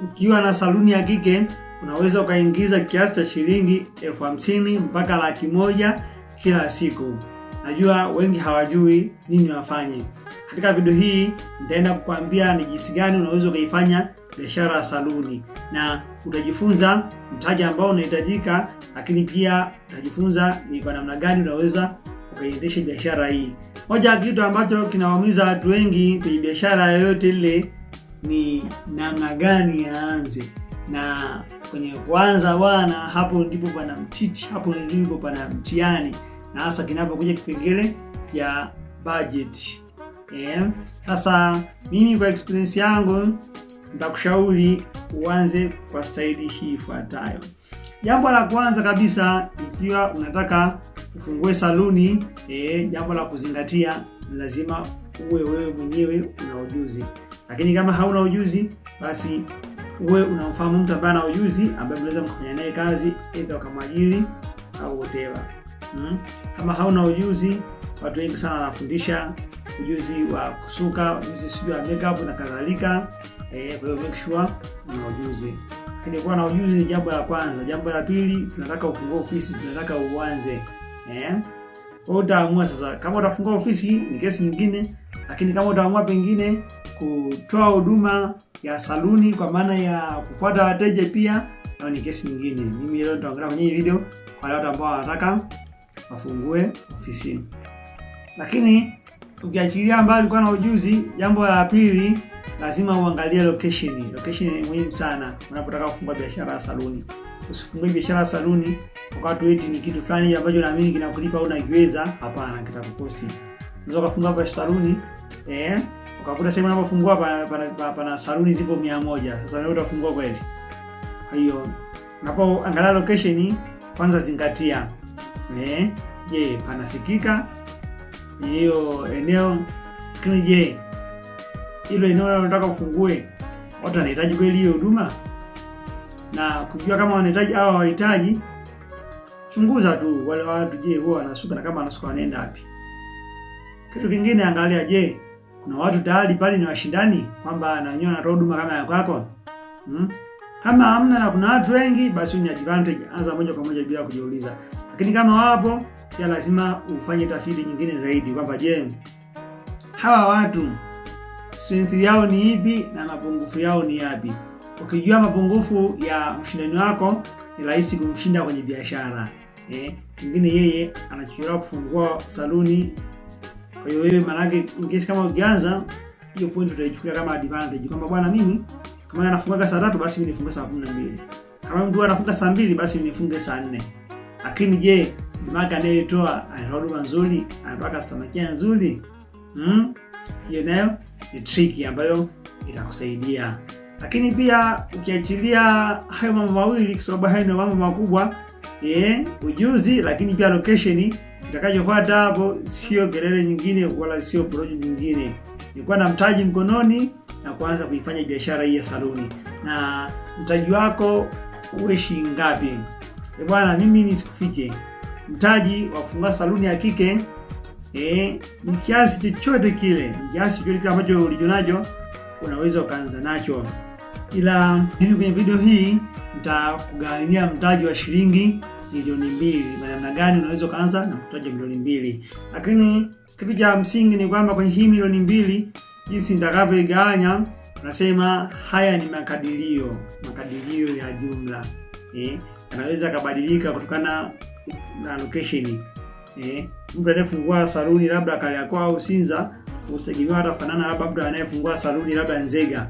ukiwa na saluni ya kike unaweza ukaingiza kiasi cha shilingi 50,000 mpaka 100,000 kila siku. Najua wengi hawajui nini wafanye. Katika video hii nitaenda kukuambia ni jinsi gani unaweza ukaifanya biashara ya saluni, na utajifunza mtaji ambao unahitajika, lakini pia utajifunza ni kwa namna gani unaweza ukaendesha biashara hii. Moja ya kitu ambacho kinawaumiza watu wengi kwenye biashara yoyote ile ni namna gani yaanze. Na kwenye kwanza bwana, hapo ndipo pana mtiti, hapo ndipo pana mtihani, na hasa kinapokuja kipengele ya budget. Sasa mimi kwa experience yangu nitakushauri uanze kwa staili hii ifuatayo. Jambo la kwanza kabisa, ikiwa unataka ufungue saluni, jambo la kuzingatia, lazima uwe wewe mwenyewe una ujuzi. Lakini kama hauna ujuzi, basi uwe unamfahamu mtu ambaye ana ujuzi, ambaye unaweza kufanya naye kazi, aidha kama ajiri au whatever. Kama hauna ujuzi, watu wengi sana wanafundisha ujuzi wa kusuka, ujuzi wa makeup na kadhalika. Kwa hiyo make sure una ujuzi. Lakini kuwa na ujuzi ni jambo la kwanza. Jambo la pili, tunataka ufungue ofisi, tunataka uanze. Kwa utaamua sasa kama utafungua ofisi ni kesi nyingine, lakini kama utaamua pengine kutoa huduma ya saluni kwa maana ya kufuata wateja pia, na ni kesi nyingine. Mimi leo nitaongelea kwenye hii video kwa wale ambao wanataka wafungue ofisi. Lakini ukiachilia mbali kwa na ujuzi, jambo la pili, lazima uangalie location. Location ni muhimu sana unapotaka kufungua biashara ya saluni. Usifungue biashara ya saluni kwa watu eti ni kitu fulani ambacho naamini kinakulipa au unakiweza. Hapana, kitakuposti. Unaweza kufungua biashara saluni, ukakuta sehemu unapofungua pana saluni zipo 100. Sasa wewe utafungua kweli? Kwa hiyo unapoangalia location, kwanza zingatia, je, panafikika hiyo eneo? Lakini je, ile eneo unataka ufungue watu wanahitaji kweli hiyo huduma? Na kujua kama wanahitaji au hawahitaji, chunguza tu wale watu, je, huwa wanasuka, na kama wanasuka wanaenda wapi? Kitu kingine, angalia, je, kuna watu tayari pale ni washindani kwamba na wenyewe wanatoa huduma kama ya kwako? Kama hamna na kuna watu wengi, basi ni advantage, anza moja kwa moja bila kujiuliza. Lakini kama wapo, pia lazima ufanye tafiti nyingine zaidi kwamba je, hawa watu strength yao ni ipi na mapungufu yao ni yapi? Ukijua mapungufu ya mshindani wako, ni rahisi kumshinda kwenye biashara. Mwingine yeye anachelewa kufungua saluni. Kwa hiyo wewe manake ingesi kama ukianza, hiyo point utaichukua kama advantage kwamba bwana, mimi kama anafunga saa 3 basi mimi nifunge saa 12. Kama mtu anafunga saa 2 basi mimi nifunge saa 4. Lakini je, maka anayetoa ana huduma nzuri, anataka customer care nzuri? Hiyo nayo ni tricky ambayo itakusaidia. Lakini pia ukiachilia hayo mambo mawili, kwa sababu hayo ndio mambo makubwa, ujuzi, lakini pia location, itakayofuata hapo sio kelele nyingine wala sio project nyingine. Ni kuwa na mtaji mkononi na kuanza kuifanya biashara hii ya saluni. Na mtaji wako uwe shilingi ngapi? Bwana, mimi nisikufiche, mtaji wa kufungua saluni ya kike ni kiasi chochote kile, ni kiasi chochote kile ambacho ulichonacho unaweza ukaanza nacho. Ila mimi kwenye video hii nitakugawanyia mtaji wa shilingi milioni 2. Namna gani unaweza kuanza na mtaji milioni 2. Lakini kitu cha msingi ni kwamba kwenye hii milioni 2, jinsi nitakavyoigawanya, nasema haya ni makadirio ya jumla. Anaweza kubadilika kutokana na location. Mtu anayefungua saluni labda Kariakoo au Sinza, usitegemea atafanana labda anayefungua saluni labda Nzega.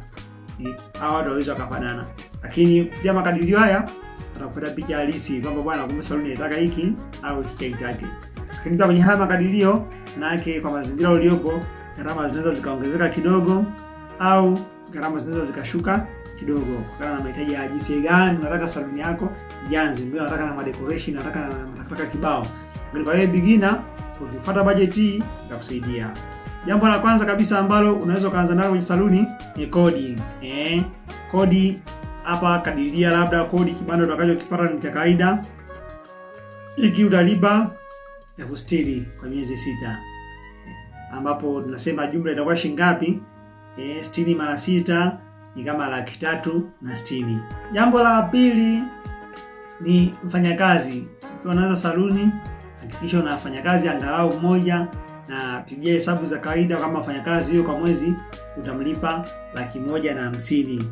Hao watu waweza kufanana. Lakini kupitia makadirio haya utapata picha halisi kwamba bwana, kumbe saluni inataka hiki au hiki haitaki. Lakini kwenye haya makadirio, na yake kwa mazingira uliopo, gharama zinaweza zikaongezeka kidogo au gharama zinaweza zikashuka kidogo kutokana na mahitaji ya jinsi gani unataka saluni yako ianze. Ndio unataka na decoration, unataka kibao. Kwa hiyo beginner, ukifuata budget hii itakusaidia. Jambo la kwanza kabisa ambalo unaweza kuanza nalo kwenye saluni ni kodi. Kodi hapa, kadiria labda kodi kibanda utakachokipata ni cha kawaida. Hiki utalipa 60,000 kwa miezi 6. Ambapo tunasema jumla itakuwa shilingi ngapi? 60 mara 6 ni kama 360,000. Jambo la pili ni mfanyakazi. Ukiwa unaanza saluni, hakikisha una mfanyakazi angalau mmoja, na pigia hesabu za kawaida kama mfanyakazi huyo kwa mwezi utamlipa 150,000.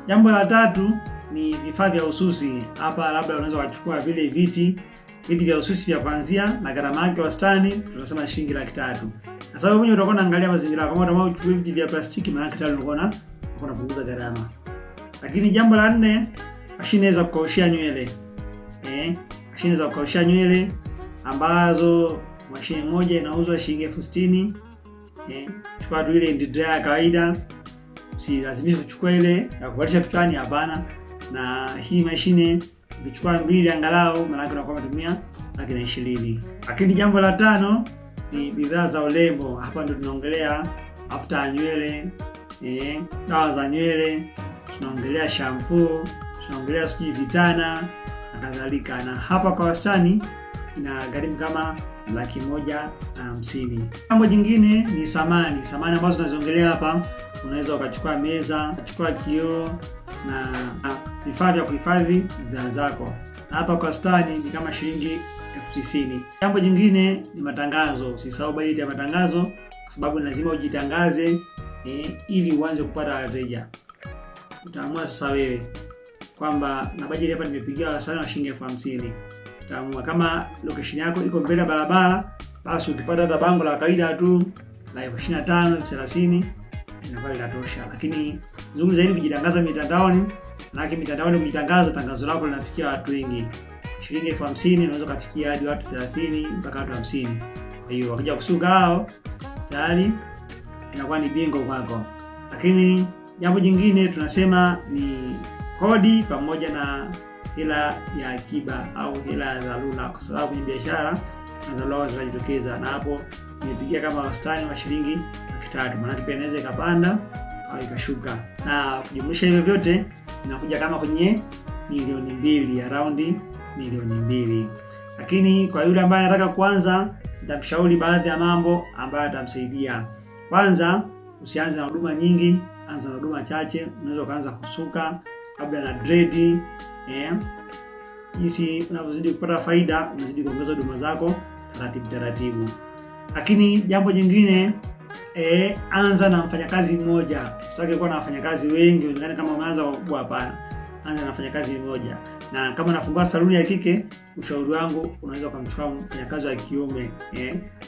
Jambo la tatu ni vifaa vya ususi. Hapa labda unaweza kuchukua vile viti vya ususi vya kuanzia, na gharama yake wastani tunasema shilingi 300,000. Sasa wewe mwenyewe utakuwa unaangalia mazingira yako. Kama unachukua viti vya plastiki, maana tayari unakuwa unapunguza gharama. Lakini jambo la 4, mashine za kukaushia nywele. Mashine za kukaushia nywele ambazo mashine moja inauzwa shilingi 60,000. Chukua tu ile dryer kawaida. Si lazima uchukue ile ya kuvalisha kichwani, hapana. Na hii mashine ukichukua 2 angalau, maana yake unakuwa umetumia 120,000. Lakini jambo la 5 ni bidhaa za urembo. Hapa ndo tunaongelea mafuta ya nywele, dawa za nywele, tunaongelea shampoo, tunaongelea vitana na kadhalika. Na hapa kwa wastani inagharimu kama 150,000. Jambo jingine ni samani ambazo tunaziongelea hapa. Unaweza ukachukua meza, ukachukua kioo na vifaa vya kuhifadhi bidhaa zako. Hapa kwa wastani ni kama shilingi 90,000. Jambo jingine ni matangazo. Usisahau bajeti ya matangazo, kwa sababu lazima ujitangaze ili uanze kupata wateja. Utaamua sasa wewe kwamba na bajeti hapa nimepigia sana shilingi 50,000. Utaamua kama location yako iko mbele ya barabara, basi ukipata hata bango la kawaida tu la 25, 30 inakuwa inatosha. Lakini nzuri zaidi kujitangaza mitandaoni. Na mitandaoni kujitangaza, tangazo lako linafikia watu wengi. Shilingi 50,000 unaweza kufikia hadi watu 30 mpaka watu 50. Kwa hiyo wakija kusuka hao tayari inakuwa ni bingo kwako. Lakini jambo jingine tunasema ni kodi pamoja na hela ya akiba au hela ya dharura, kwa sababu kwenye biashara na dharura zinajitokeza, na hapo nimepigia kama wastani wa shilingi 300,000. Maana pia inaweza ikapanda au ikashuka, na kujumlisha hivyo vyote inakuja kama kwenye milioni 2, around milioni 2. Lakini kwa yule ambaye anataka kuanza, nitamshauri baadhi ya mambo ambayo yatamsaidia. Kwanza, usianze na huduma nyingi, anza na huduma chache. Unaweza kuanza kusuka kabla na dread. Jinsi unavyozidi kupata faida, unazidi kuongeza huduma zako taratibu. Lakini jambo jingine, anza na mfanyakazi mmoja. Usitake kuwa na wafanyakazi wengi, unaona kama unaanza kwa hapana. Anza na mfanyakazi mmoja. Na kama unafungua saluni ya kike, ushauri wangu unaweza kumchukua mfanyakazi wa kiume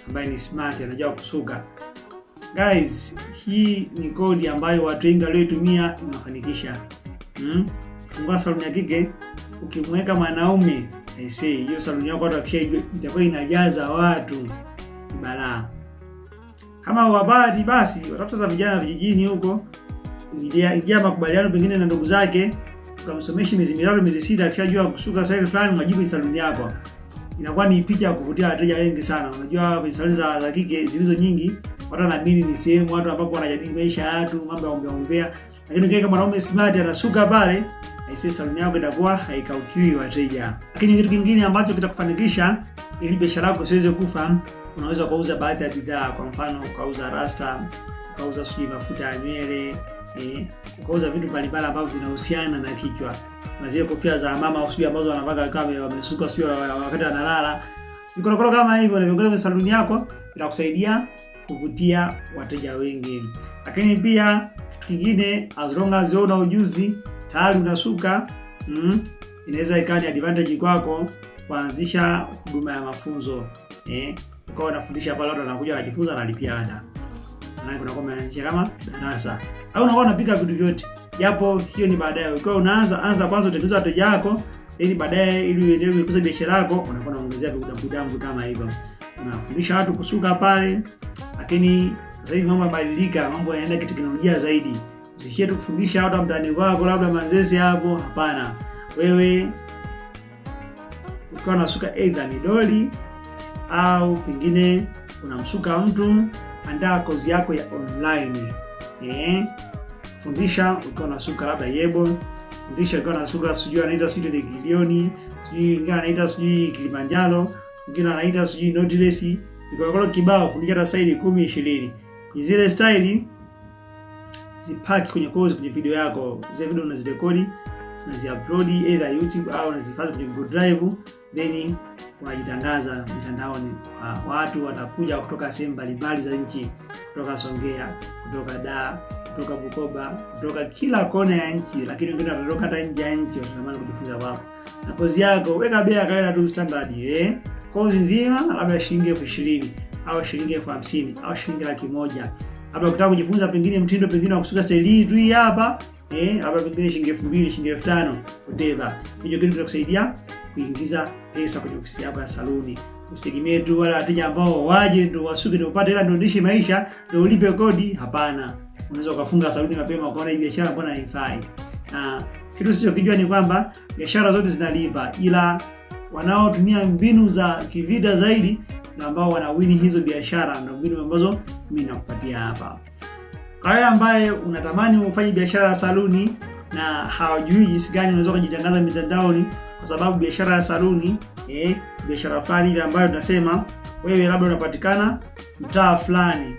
ambaye ni smart, anajua kusuka. Guys, hii ni kodi ambayo watu wengi walioitumia inafanikisha. Fungua saluni ya kike, ukimweka mwanaume, hiyo saluni yako watu wakishajua itakuwa inajaza watu balaa. Kama wabadi, basi watafuta vijana vijijini huko, ingia makubaliano pengine na ndugu zake, ukamsomesha miezi 3 miezi 6, akishajua kusuka style fulani, majibu saluni yako. Inakuwa ni picha ya kuvutia wateja wengi sana. Unajua kwenye saluni za kike zilizo nyingi, watu wanaamini ni sehemu watu ambapo wanajadili maisha ya watu, mambo ya ombea. Lakini kama mwanaume smart anasuka pale, saluni yako itakuwa haikaukiwi wateja. Lakini kitu kingine ambacho kitakufanikisha ili biashara yako isiweze kufa, unaweza kuuza baadhi ya bidhaa. Kwa mfano, ukauza rasta, ukauza mafuta ya nywele, ukauza vitu mbalimbali ambavyo vinahusiana na kichwa. Na zile kofia za mama au ambazo wanavaa kama wamesuka wakati analala. Vikorokoro kama hivyo na viongeza kwenye saluni yako, itakusaidia kuvutia wateja wengi. Lakini pia kitu kingine, as long as una ujuzi tayari unasuka, inaweza ikawa ni advantage kwako kuanzisha huduma ya mafunzo. Ukao unafundisha pale, watu wanakuja kujifunza na lipia ada. Na unakuwa umeanzisha kama darasa. Au unakuwa unapika vitu vyote. Japo hiyo ni baadaye. Ukao anza kwanza utengeneza wateja wako, ili baadaye ili uendelee kukuza biashara yako, unakuwa unaongezea vitu kama hivyo. Unafundisha watu kusuka pale. Lakini sasa hivi mambo yabadilika, mambo yanaenda kiteknolojia zaidi. Usishie tu kufundisha watu mtaani wako labda Manzese hapo, hapana. Wewe ukiwa unasuka either ni doli au pengine unamsuka mtu, andaa kozi yako ya online. Fundisha ukiwa unasuka labda Yebo, fundisha ukiwa unasuka anaita Gilioni, anaita Kilimanjaro, anaita Nautilus. Iko kibao, fundisha ta style 10 20. Zile style zipaki kwenye course, kwenye video yako. Zile video unazirekodi, unaziupload either YouTube au unazihifadhi kwenye Google Drive, then unajitangaza mitandaoni. Watu watakuja kutoka sehemu mbalimbali za nchi, kutoka Songea, kutoka Dar, kutoka Bukoba, kutoka kila kona ya nchi, lakini wengine watatoka hata nje ya nchi wanatamani kujifunza kwako. Na course yako weka bei ya kawaida tu standard, course nzima labda shilingi 20,000 au shilingi 50,000 au shilingi 100,000. Labda ukitaka kujifunza pengine mtindo pengine wa kusuka style tu hapa, labda pengine shilingi 2,000, shilingi 5,000 whatever. Hiyo kitu kitakusaidia kuingiza pesa kwenye ofisi yako ya saluni. Usitegemee tu wala wateja ambao waje ndio wasuke ndio upate hela ndio ndishi maisha ndio ulipe kodi. Hapana. Unaweza ukafunga saluni mapema ukaona hii biashara mbona haifai. Na kitu sio kijua ni kwamba biashara zote zinalipa, ila wanaotumia mbinu za kivita zaidi na ambao wanawini hizo biashara ndio mbinu ambazo mimi nakupatia hapa. Kwa wewe ambaye unatamani ufanye biashara ya saluni na hawajui jinsi gani unaweza kujitangaza mitandaoni, kwa sababu biashara ya saluni biashara fulani ile ambayo tunasema wewe labda unapatikana mtaa fulani,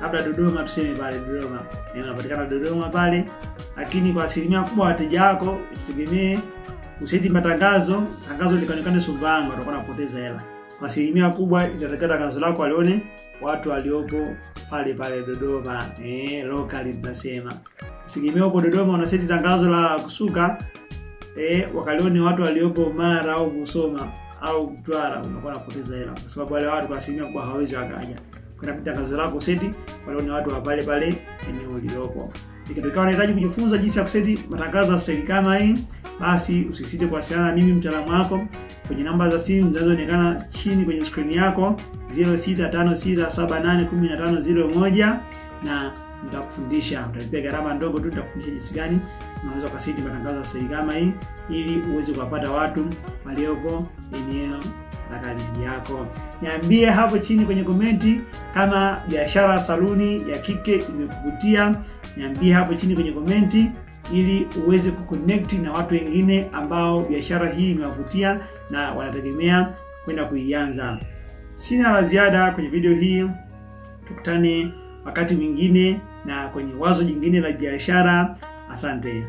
labda Dodoma, tuseme pale Dodoma, unapatikana Dodoma pale, lakini kwa asilimia kubwa wateja wako usitegemee useti matangazo, tangazo likaonekane Sumbawanga, utakuwa unapoteza hela. Kwa asilimia kubwa itataka tangazo lako walione watu waliopo pale pale Dodoma, locally tunasema. Usitegemee huko Dodoma unaseti tangazo la kusuka wakalione watu waliopo Mara au Musoma au Mtwara, unakuwa unapoteza hela, kwa sababu wale watu kwa asilimia kubwa hawezi wakaja. Kuna tangazo lako seti walione watu wa pale pale eneo lililopo. Ikitokea unahitaji kujifunza jinsi ya kuseti matangazo ya serikali kama hii, basi usisite kuwasiliana na mimi mtaalamu wako kwenye namba za simu zinazoonekana chini kwenye screen yako 0656781501 na nitakufundisha. Utalipia gharama ndogo tu, nitakufundisha jinsi gani unaweza kuseti matangazo ya serikali kama hii ili uweze kuwapata watu waliopo eneo la karibu yako. Niambie hapo chini kwenye komenti kama biashara saluni ya kike imekuvutia. Niambie hapo chini kwenye komenti ili uweze kuconnect na watu wengine ambao biashara hii imewavutia na wanategemea kwenda kuianza. Sina la ziada kwenye video hii. Tukutane wakati mwingine na kwenye wazo jingine la biashara. Asante.